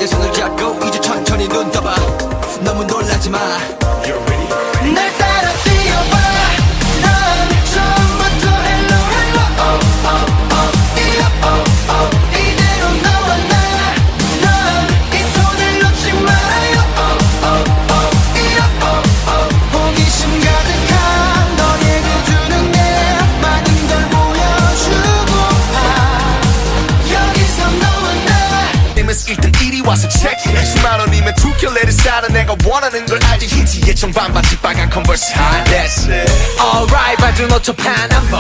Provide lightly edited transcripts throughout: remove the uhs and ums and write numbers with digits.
내 손을 잡고 이제 천천히 눈 떠봐 너무 놀라지 마 You're ready? 날 따라 뛰어봐 넌 처음부터 hello hello oh oh oh yeah oh oh 이대로 너와 나넌 이 손을 놓지 말아요 oh oh oh yeah oh oh 호기심 가득한 너의 그 두 눈에 많은 걸 보여주고 여기서 너와 나 이면서 일단 이리 와서 check 수만 원이면 두 켤레를 사는 내가 원하는 걸 알지 흰티에 청반바지 빨간 컨버스 That's it Alright 봐준 5초 파남보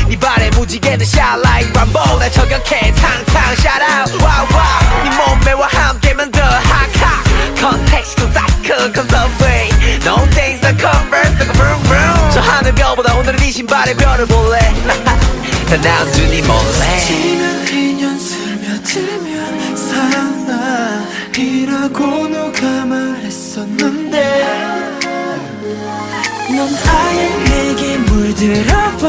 네 발에 무지개는 shine like Rambo 날 저격해 탕탕 shout out wow wow 네 몸매와 함께면 더 hot hot Context cause I could cause of way No things that converse like a vroom vroom 저 하늘별보다 오늘은 이 신발에 별을 볼래 다 나와주니 몰래 지난 2년 스며들면 사나이라고 누가 말했었는데 넌 아예 내게 물들어버렸나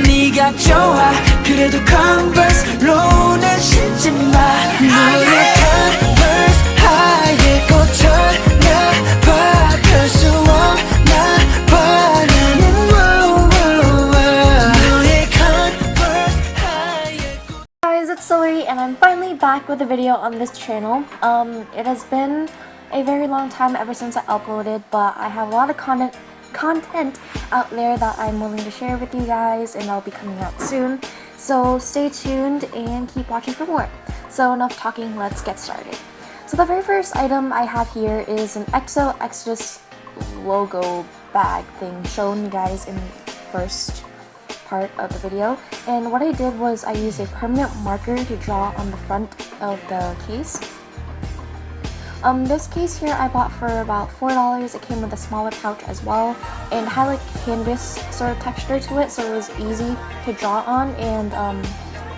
네가 좋아 그래도 컨버스로는 신지 마 너의 컨버스 하얘 꽂혔나 봐 별 수 없나 봐 너의 컨버스 하얘 Guys, it's Celery and I'm finally back with a video on this channel. It has been a very long time ever since I uploaded, but I have a lot of content out there that I'm willing to share with you guys, and that'll be coming out soon. So stay tuned and keep watching for more. So enough talking, let's get started. So the very first item I have here is an Exo Exodus Logo Bag thing shown you guys in the first part of the video. And what I did was I used a permanent marker to draw on the front of the case. This case here I bought for about $4. It came with a smaller pouch as well, and it had like canvas sort of texture to it, so it was easy to draw on, and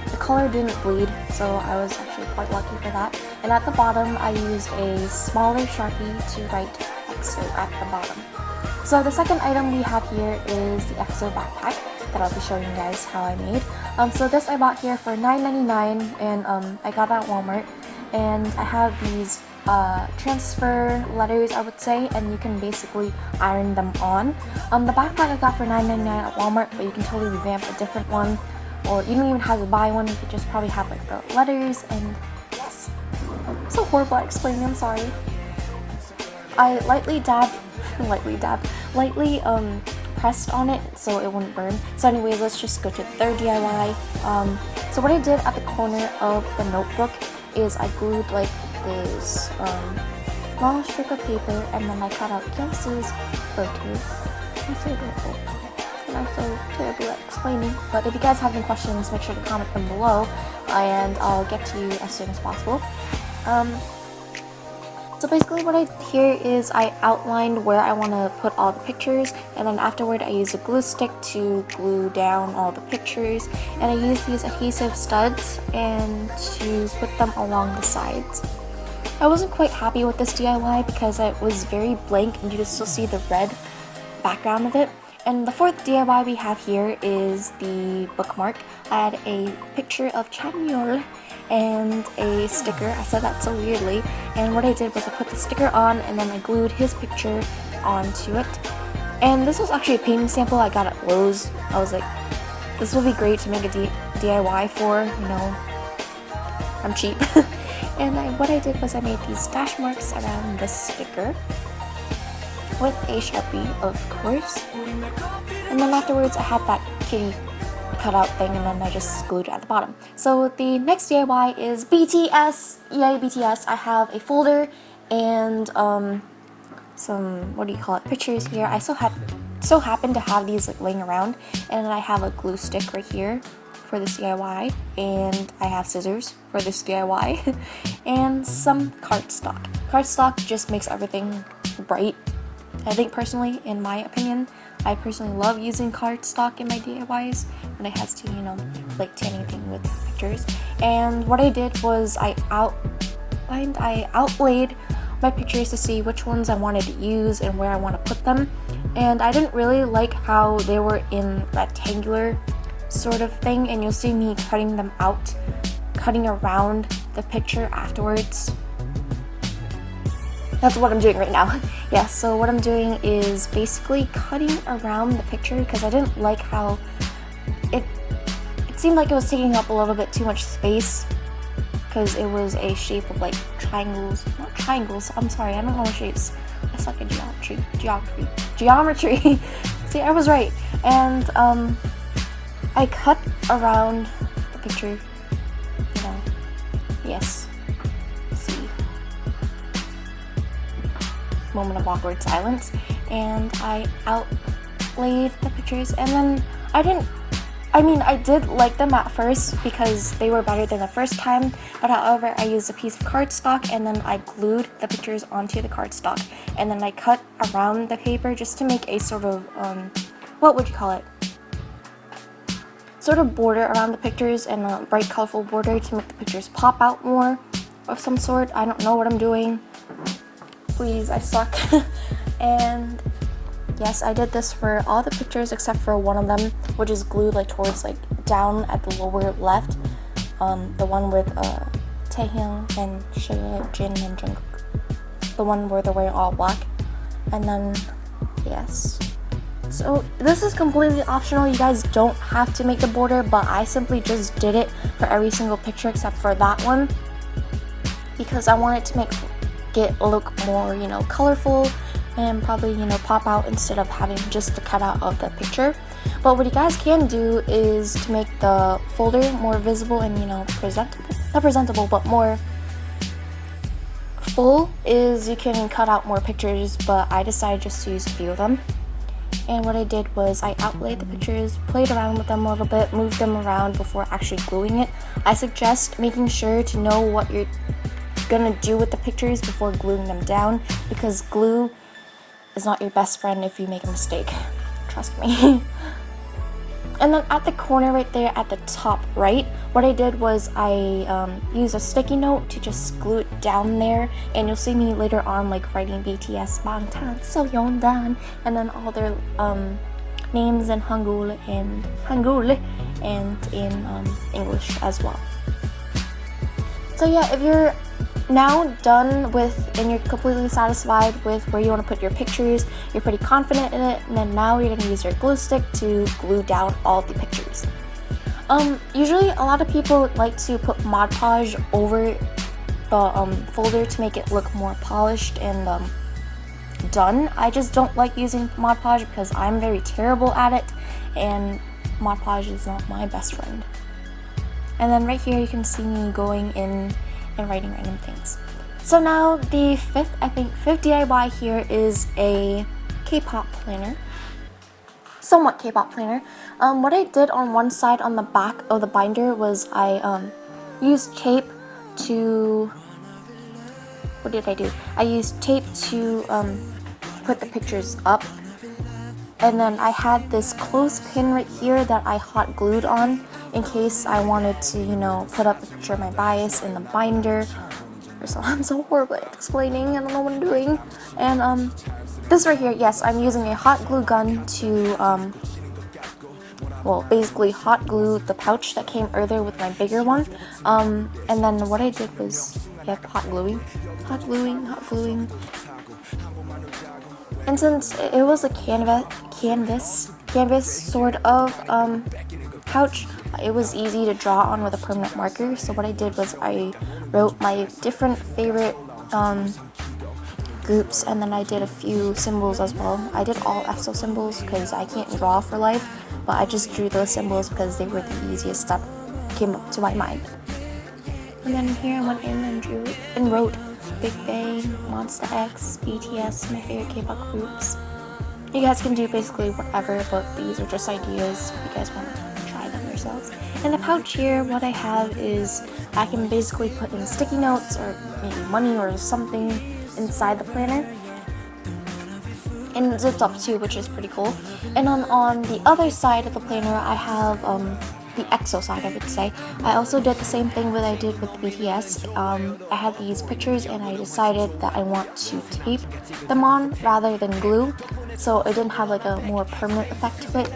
the color didn't bleed, so I was actually quite lucky for that. And at the bottom I used a smaller Sharpie to write EXO at the bottom. So the second item we have here is the EXO backpack that I'll be showing you guys how I made. So this I bought here for $9.99, and I got that at Walmart, and I have these transfer letters, I would say, and you can basically iron them on. The backpack I got for $9.99 at Walmart, but you can totally revamp a different one, or you don't even have to buy one, you could just probably have like the letters, and yes. I'm so horrible at explaining, I'm sorry. I lightly pressed on it so it wouldn't burn. So anyways, let's just go to the third DIY. So what I did at the corner of the notebook is I glued like this long strip of paper, and then I cut out Kelsey's photos. I'm so adorable. And I'm so terrible at explaining. But if you guys have any questions, make sure to comment them below, and I'll get to you as soon as possible. So basically what I did here is I outlined where I want to put all the pictures, and then afterward I used a glue stick to glue down all the pictures, and I used these adhesive studs and to put them along the sides. I wasn't quite happy with this DIY because it was very blank and you could still see the red background of it. And the fourth DIY we have here is the bookmark. I had a picture of Chanyeol and a sticker. I said that so weirdly. And what I did was I put the sticker on, and then I glued his picture onto it. And this was actually a painting sample I got at Lowe's. I was like, this will be great to make a DIY for, you know, I'm cheap. And what I did was I made these dash marks around this sticker with a Sharpie, of course. And then afterwards I had that kitty cutout thing, and then I just glued it at the bottom. So the next DIY is BTS. Yay, BTS. I have a folder and some, what do you call it, pictures here. I so happen to have these like laying around, and I have a glue stick right here for this DIY, and I have scissors for this DIY, and some cardstock. Cardstock just makes everything bright. I think personally, in my opinion, I personally love using cardstock in my DIYs when it has to, you know, relate to anything with pictures. And what I did was I outlaid my pictures to see which ones I wanted to use and where I want to put them. And I didn't really like how they were in rectangular sort of thing, and you'll see me cutting them out cutting around the picture afterwards. That's what I'm doing right now. Yeah, so what I'm doing is basically cutting around the picture because I didn't like how it seemed like it was taking up a little bit too much space because it was a shape of like triangles. Not triangles, I'm sorry, I don't know shapes. I suck at geometry. See, I was right. And I cut around the picture, you know, yes, see, moment of awkward silence, and I outlaid the pictures, and then I did like them at first because they were better than the first time, but however I used a piece of cardstock and then I glued the pictures onto the cardstock, and then I cut around the paper just to make a sort of, what would you call it? Sort of border around the pictures, and a bright colorful border to make the pictures pop out more of some sort. I don't know what I'm doing. Please, I suck. And yes, I did this for all the pictures except for one of them, which is glued like towards like down at the lower left. The one with Taehyung and Suga, Jin and Jungkook. The one where they're wearing all black. And then, yes. So this is completely optional. You guys don't have to make the border, but I simply just did it for every single picture except for that one because I wanted to make it look more, you know, colorful and probably, you know, pop out instead of having just the cutout of the picture. But what you guys can do is to make the folder more visible and, you know, not presentable, but more full, is you can cut out more pictures, but I decided just to use a few of them. And what I did was I outlaid the pictures, played around with them a little bit, moved them around before actually gluing it. I suggest making sure to know what you're gonna do with the pictures before gluing them down, because glue is not your best friend if you make a mistake. Trust me. And then at the corner right there at the top right, what I did was I used a sticky note to just glue it down there, and you'll see me later on like writing BTS 방탄소년단 and then all their names in Hangul and in English as well. So yeah, if you're now done with and you're completely satisfied with where you want to put your pictures, you're pretty confident in it, and then now you're going to use your glue stick to glue down all the pictures. Usually a lot of people like to put Mod Podge over the folder to make it look more polished and done. I just don't like using Mod Podge because I'm very terrible at it, and Mod Podge is not my best friend. And then right here you can see me going in and writing random things. So now the fifth DIY here is a Kpop planner. Somewhat Kpop planner. What I did on one side on the back of the binder was I used tape to... What did I do? I used tape to put the pictures up. And then I had this clothespin right here that I hot glued on in case I wanted to, you know, put up the picture of my bias in the binder. So I'm so horrible at explaining, I don't know what I'm doing. And this right here, yes, I'm using a hot glue gun to, well, basically hot glue the pouch that came earlier with my bigger one. And then what I did was, yep, hot gluing. And since it was a canvas sort of pouch, it was easy to draw on with a permanent marker. So what I did was I wrote my different favorite groups, and then I did a few symbols as well. I did all EXO symbols because I can't draw for life, but I just drew those symbols because they were the easiest that came up to my mind. And then here I went in and drew and wrote Big Bang, Monsta X, BTS, my favorite K-pop groups. You guys can do basically whatever, but these are just ideas if you guys want to try them yourselves. In the pouch here, what I have is I can basically put in sticky notes or maybe money or something inside the planner. And it zips up too, which is pretty cool. And on the other side of the planner, I have the EXO side, I would say. I also did the same thing that I did with BTS. I had these pictures and I decided that I want to tape them on rather than glue, so it didn't have like a more permanent effect to it.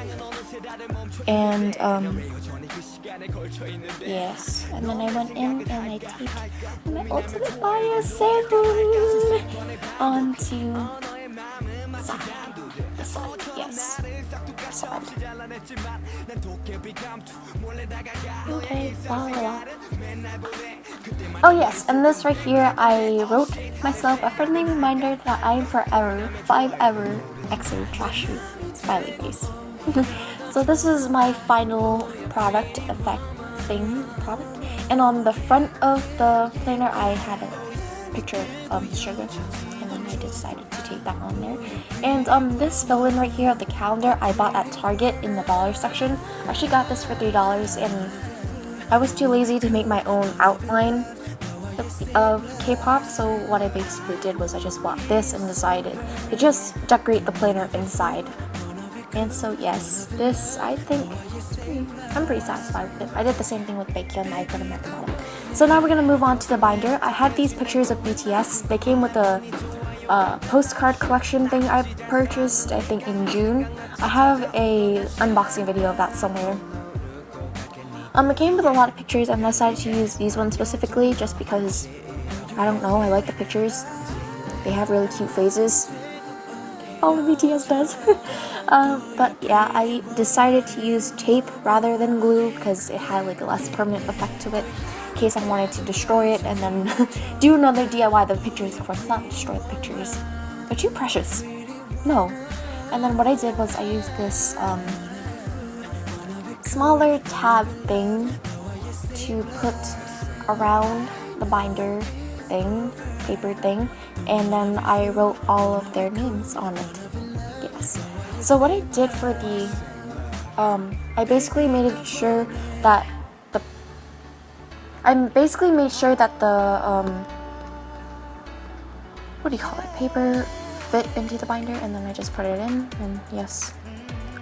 And Yes, and then I went in and I taped my ultimate bias onto the side, yes, side. Okay, voila. Oh yes, and this right here, I wrote myself a friendly reminder that I am forever, 5-ever EXO trashy smiley face. So this is my final product effect product, and on the front of the planner I had a picture of sugar, and then I decided to take that on there. And this fill-in right here of the calendar I bought at Target in the dollar section. I actually got this for $3, and I was too lazy to make my own outline of K-pop, so what I basically did was I just bought this and decided to just decorate the planner inside. And so yes, this I think I'm pretty satisfied with it. I did the same thing with Baekhyun, I put them at the bottom. So now we're gonna move on to the binder. I had these pictures of BTS. They came with a postcard collection thing I purchased, I think in June. I have a unboxing video of that somewhere. It came with a lot of pictures, and I decided to use these ones specifically just because, I don't know, I like the pictures. They have really cute faces. All of BTS does. But yeah, I decided to use tape rather than glue because it had like a less permanent effect to it in case I wanted to destroy it and then do another DIY the pictures. Of course, not destroy the pictures. They're too precious. No. And then what I did was I used this smaller tab thing to put around the binder thing, paper thing, and then I wrote all of their names on it. Yes. So what I did for the I basically made sure that the what do you call it, paper fit into the binder, and then I just put it in, and yes.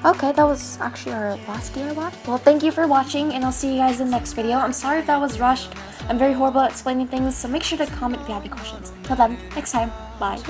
Okay, that was actually our last DIY. Well, thank you for watching, and I'll see you guys in the next video. I'm sorry if that was rushed. I'm very horrible at explaining things, so make sure to comment if you have any questions. Till then, next time, bye.